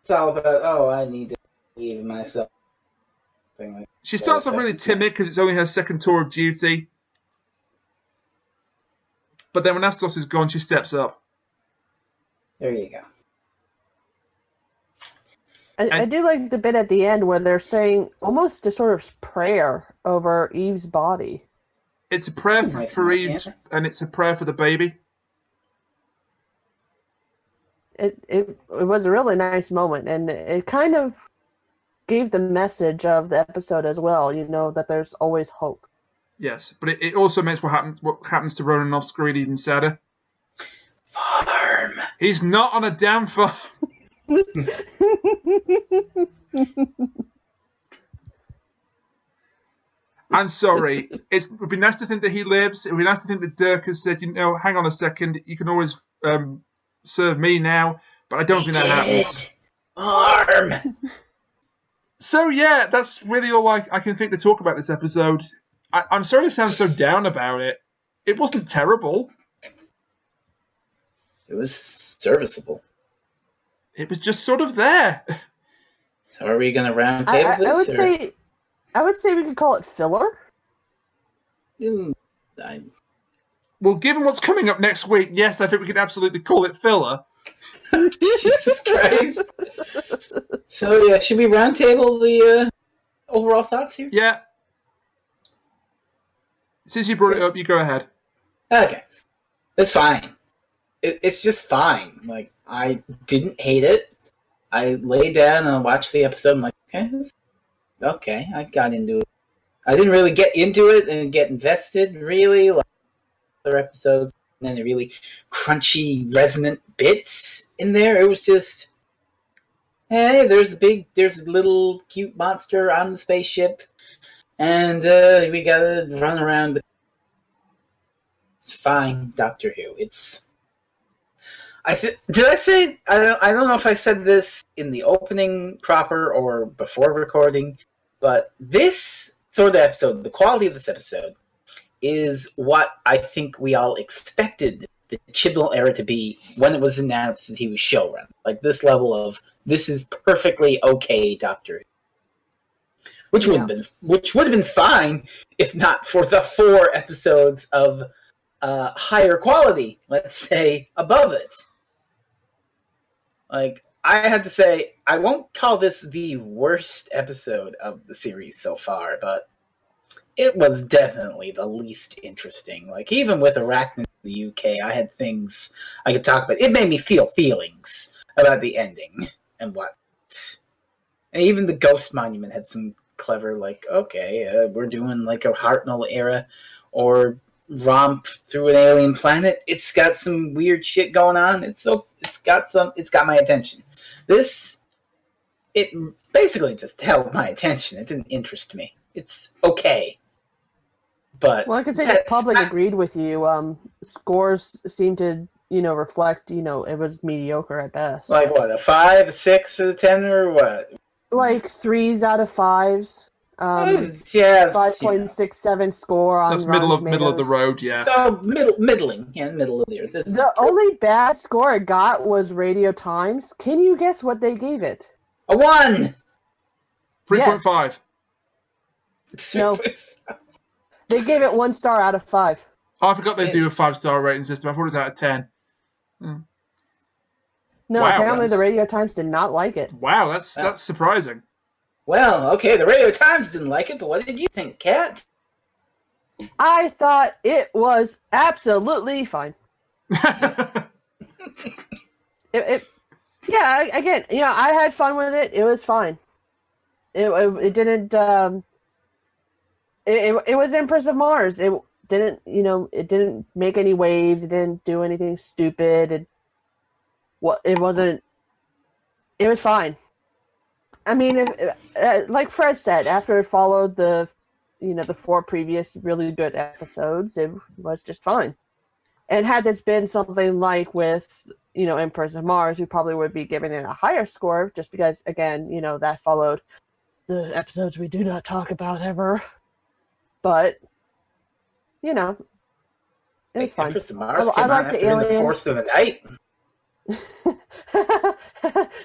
It's all about, I need to leave myself. She starts off really timid because it's only her second tour of duty. But then when Astos is gone, she steps up. There you go. I do like the bit at the end where they're saying almost a sort of prayer over Eve's body. It's a prayer for Eve, and it's a prayer for the baby. It was a really nice moment, and it kind of gave the message of the episode as well, that there's always hope. Yes, but it also makes what happens to Ronan off screen even sadder. Farm. He's not on a damn farm. I'm sorry. It would be nice to think that he lives. It would be nice to think that Dirk has said, hang on a second, you can always serve me now, but I don't think that happens. Farm. So yeah, that's really all I can think to talk about this episode. I'm sorry to sound so down about it. It wasn't terrible. It was serviceable. It was just sort of there. So are we going to round table this? I would say we could call it filler. Well, given what's coming up next week, yes, I think we could absolutely call it filler. Jesus Christ. So, yeah, should we round table the overall thoughts here? Yeah. Since you brought it up, you go ahead. Okay. It's fine. It's just fine. Like, I didn't hate it. I laid down and watched the episode. I'm like, okay, I got into it. I didn't really get into it and get invested, really, like other episodes. And then the really crunchy, resonant bits in there. It was just, hey, there's a little cute monster on the spaceship, and we gotta run around. It's fine, Doctor Who. Did I say? I don't know if I said this in the opening proper or before recording, but this sort of episode, the quality of this episode, is what I think we all expected the Chibnall era to be when it was announced that he was showrunner. Like this level of this is perfectly okay, Doctor Who. Which would have been fine if not for the 4 episodes of higher quality, let's say, above it. Like, I have to say, I won't call this the worst episode of the series so far, but it was definitely the least interesting. Like, even with Arachnid in the UK, I had things I could talk about. It made me feel feelings about the ending and what. And even the Ghost Monument had some clever, like, okay, we're doing like a Hartnell era or romp through an alien planet. It's got some weird shit going on. It's got my attention. It basically just held my attention. It didn't interest me. It's okay. But well, I could say the public agreed with you. Scores seem to, reflect, it was mediocre at best. Like what, a 5, a 6, a 10, or what? Like 3s out of 5s. Yeah, 5.67 score on that's Rotten middle of the road, yeah. So middling, middle of the earth. The only bad score it got was Radio Times. Can you guess what they gave it? A 1. 3.5. No. They gave it 1 star out of 5. Oh, I forgot they do a 5-star rating system. I thought it was out of 10. No, Wow, apparently the Radio Times did not like it. Wow, that's surprising. Well, okay, the Radio Times didn't like it, but what did you think, Kat? I thought it was absolutely fine. Yeah, again, I had fun with it. It was fine. It didn't. It was Empress of Mars. It didn't. It didn't make any waves. It didn't do anything stupid. It wasn't. It was fine. I mean, like Fred said, after it followed the 4 previous really good episodes, it was just fine. And had this been something like with, Empress of Mars, we probably would be giving it a higher score, just because, again, that followed the episodes we do not talk about ever. But, it was fine. Empress of Mars I came like out the after In the alien. Force of the Night.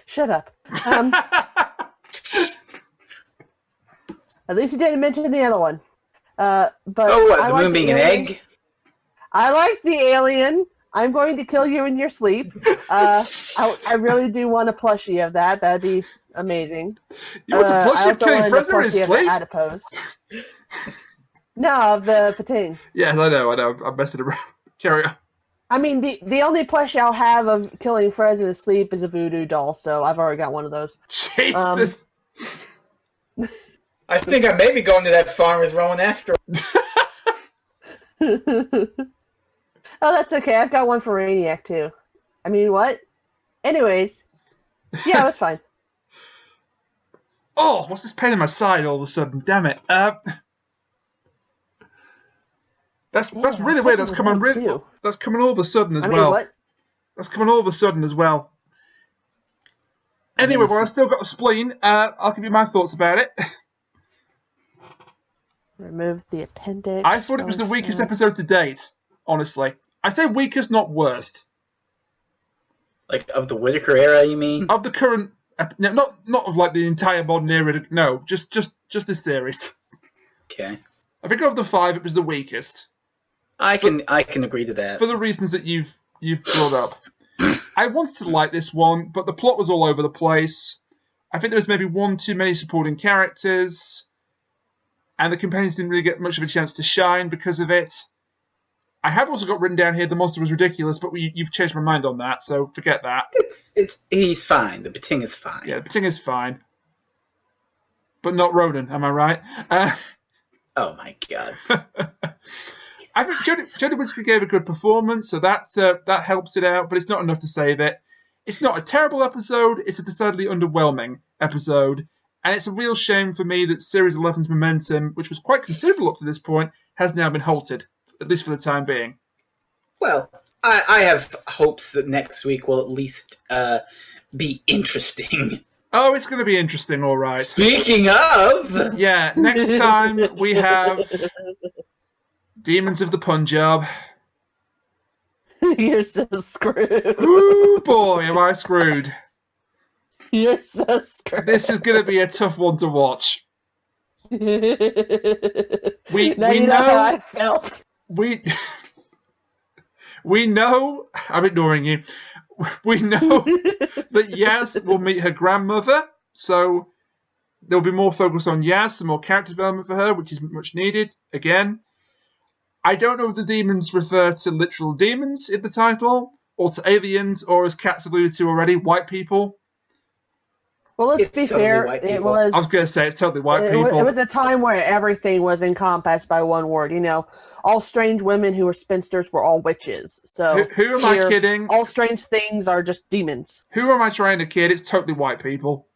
Shut up. At least you didn't mention the other one. But the moon being an egg? I like the alien. I'm going to kill you in your sleep. I really do want a plushie of that. That'd be amazing. You want a plushie of killing Frezno in his sleep? Adipose. No, of the Pating. Yes, I know. I'm messing around. Carry on. I mean, the only plushie I'll have of killing Frezno in his sleep is a voodoo doll, so I've already got one of those. Jesus. I think I may be going to that farm with Rowan after. Oh, that's okay. I've got one for Rainiac, too. I mean, what? Anyways. Yeah, it was fine. Oh, what's this pain in my side all of a sudden? Damn it. That's really weird. That's coming all of a sudden as well. What? That's coming all of a sudden as well. Anyway, I've still got a spleen. I'll give you my thoughts about it. Remove the appendix. I thought it was the weakest episode to date, honestly. I say weakest, not worst. Like, of the Whittaker era, you mean? Of the current... not of, like, the entire modern era. No, just this series. Okay. I think of the 5, it was the weakest. I can agree to that. For the reasons that you've brought up. I wanted to like this one, but the plot was all over the place. I think there was maybe 1 too many supporting characters. and the companions didn't really get much of a chance to shine because of it. I have also got written down here the monster was ridiculous, but you've changed my mind on that, so forget that. He's fine. The Bating is fine. Yeah, the Bating is fine. But not Ronan, am I right? Oh my god. I think Jodie Whittaker gave a good performance, so that helps it out, but it's not enough to save it. It's not a terrible episode, it's a decidedly underwhelming episode, and it's a real shame for me that Series 11's momentum, which was quite considerable up to this point, has now been halted, at least for the time being. Well, I have hopes that next week will at least be interesting. Oh, it's going to be interesting, all right. Speaking of... Yeah, next time we have Demons of the Punjab. You're so screwed. Ooh, boy, am I screwed. You're so screwed. This is going to be a tough one to watch. We we know how I felt. We know... I'm ignoring you. We know that Yaz will meet her grandmother, so there'll be more focus on Yaz, some more character development for her, which is much needed, again. I don't know if the demons refer to literal demons in the title, or to aliens, or as Kat's alluded to already, white people. Well, let's be fair. It was. I was going to say it's totally white people. It was a time where everything was encompassed by one word. You know, all strange women who were spinsters were all witches. So who am I kidding? All strange things are just demons. Who am I trying to kid? It's totally white people.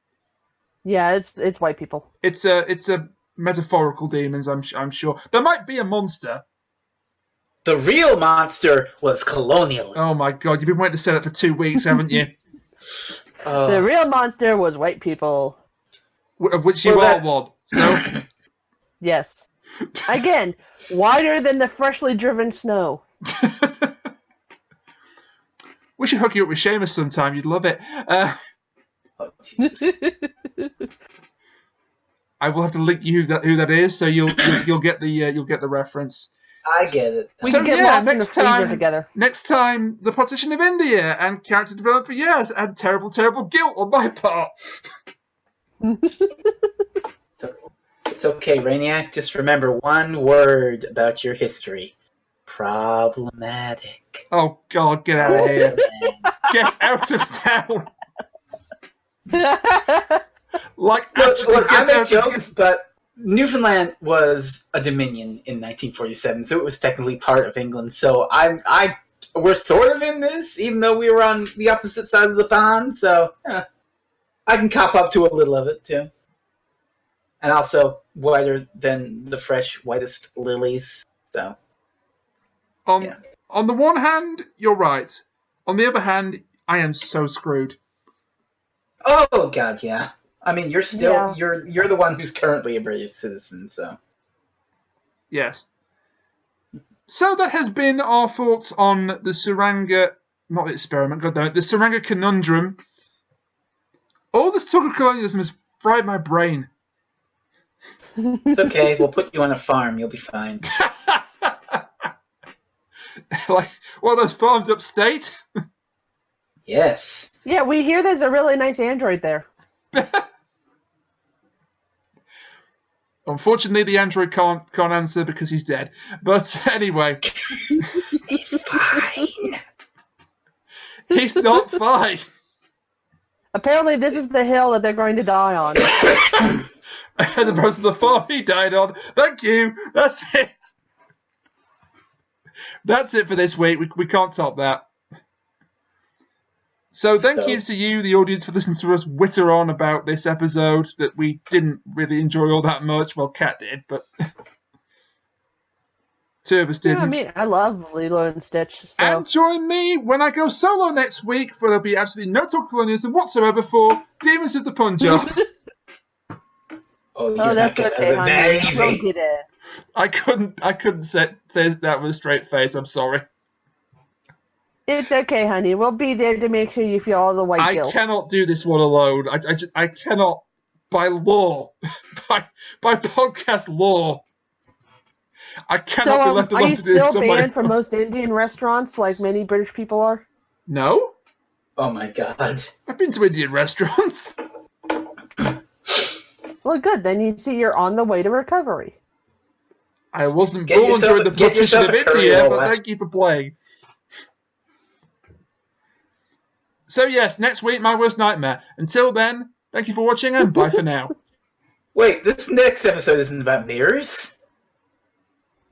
Yeah, it's white people. It's a metaphorical demons. I'm sure there might be a monster. The real monster was colonial. Oh my god, you've been waiting to say that for 2 weeks, haven't you? The real monster was white people. Of which you are one, so... Yes. Again, whiter than the freshly driven snow. We should hook you up with Seamus sometime, you'd love it. Oh, Jesus. I will have to link you who that is, so you'll get the reference. I get it. We can get lost in the freezer together. Next time, the partition of India and character development for Yaz and terrible, terrible guilt on my part. It's okay, Rainiac. Just remember one word about your history. Problematic. Oh, God, get out of here. Get out of town. Look, I make jokes, but Newfoundland was a dominion in 1947, so it was technically part of England. So we're sort of in this, even though we were on the opposite side of the pond. So I can cop up to a little of it too, and also whiter than the fresh, whitest lilies. So, on the one hand, you're right. On the other hand, I am so screwed. Oh God, yeah. I mean, you're still you're the one who's currently a British citizen, so yes. So that has been our thoughts on the Tsuranga, not the experiment, God damn it, the Tsuranga Conundrum. All this talk of colonialism has fried my brain. It's okay. We'll put you on a farm. You'll be fine. Like one of those farms upstate. Yes. Yeah, we hear there's a really nice android there. Unfortunately, the android can't answer because he's dead. But anyway. He's fine. He's not fine. Apparently, this is the hill that they're going to die on. As opposed to the farm he died on. Thank you. That's it. That's it for this week. We can't top that. So thank you to you, the audience, for listening to us witter on about this episode that we didn't really enjoy all that much. Well, Kat did, but two of us didn't. Yeah, I mean, I love Lilo and Stitch. So. And join me when I go solo next week, for there'll be absolutely no talk colonialism whatsoever for Demons of the Punjab. Oh, that's okay, honey. Easy. Get it. I couldn't say that with a straight face. I'm sorry. It's okay, honey. We'll be there to make sure you feel all the white guilt. I cannot do this one alone. I cannot, by law, by podcast law. I cannot be left alone to do this. Are you still banned from most Indian restaurants, like many British people are? No. Oh my God. I've been to Indian restaurants. Well, good. Then you see you're on the way to recovery. I wasn't Get born yourself- during the get partition yourself of a curry India, roll, but Ash. thank you for playing. So yes, next week, My Worst Nightmare. Until then, thank you for watching and bye for now. Wait, this next episode isn't about mirrors?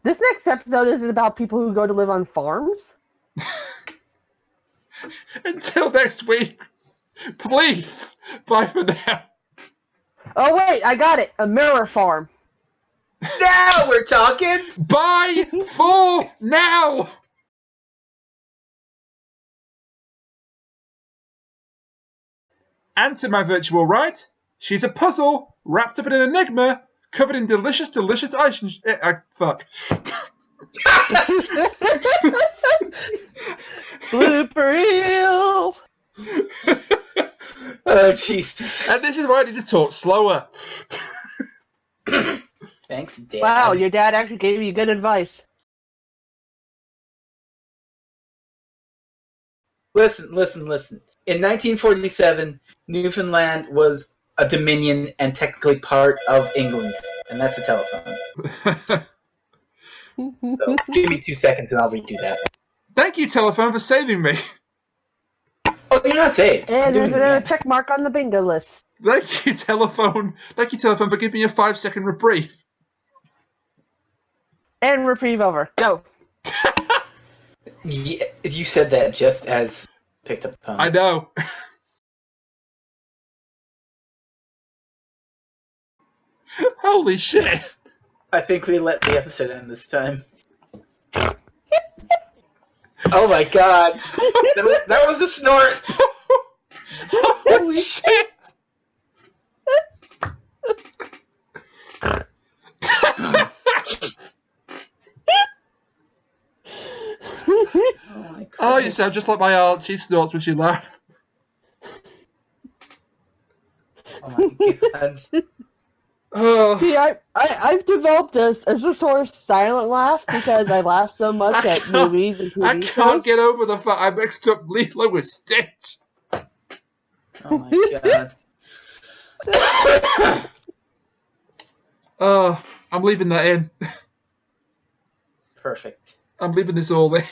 This next episode isn't about people who go to live on farms. Until next week, please, bye for now. Oh wait, I got it. A mirror farm. Now we're talking! Bye for now. And to my virtual right, she's a puzzle wrapped up in an enigma, covered in delicious, delicious ice. Fuck. Blooper reel. Oh, Jesus. And this is why I need to talk slower. Thanks, Dad. Wow, your dad actually gave you good advice. Listen. In 1947, Newfoundland was a dominion and technically part of England, and that's a telephone. So give me 2 seconds and I'll redo that. Thank you, telephone, for saving me. Oh, you're not saved. I'm And doing there's it a again. check mark on the bingo list. Thank you, telephone. Thank you, telephone, for giving me a 5-second reprieve. And reprieve over. Go. Yeah, you said that just as picked up the phone. I know. Holy shit. I think we let the episode end this time. Oh my god. That was a snort. Holy shit. Oh my god. Oh, you sound just like my aunt. She snorts when she laughs. Oh my god. Oh. See, I've developed a sort of silent laugh because I laugh so much at movies and TV I can't shows. get over the fact I mixed up Lilo with Stitch. Oh my god. Oh, I'm leaving that in. Perfect. I'm leaving this all in.